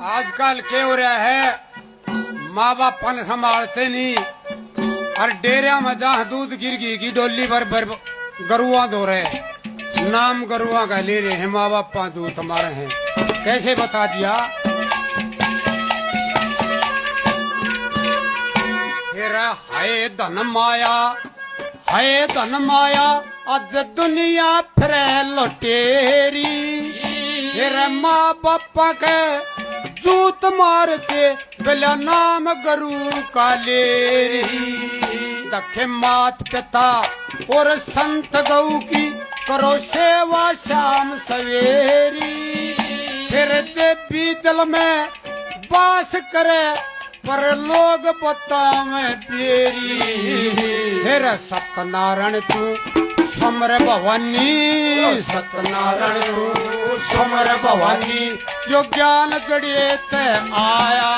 आजकल क्या हो रहा है, माँ बाप पन संभालते नहीं और डेरिया में जहाँ दूध गिर गई की डोली भर गरुआ धो रहे, नाम गरुआ का ले रहे हैं, माँ बाप दूध हमारे हैं। कैसे बता दिया? फिर है धन माया, है धन माया अज दुनिया फिर लुटेरी। फिर माँ बापा के जूत मारते बिला नाम गरु का लेरी। दखे मात पिता और संत गौ की करो सेवा शाम सवेरी। फिर देवी दिल में बास करे पर लोग बतावे तेरी। फिर सत्यनारायण तू समर भवानी, सत्यनारायण तू समर भवानी, जो ज्ञान जड़िए ते आया।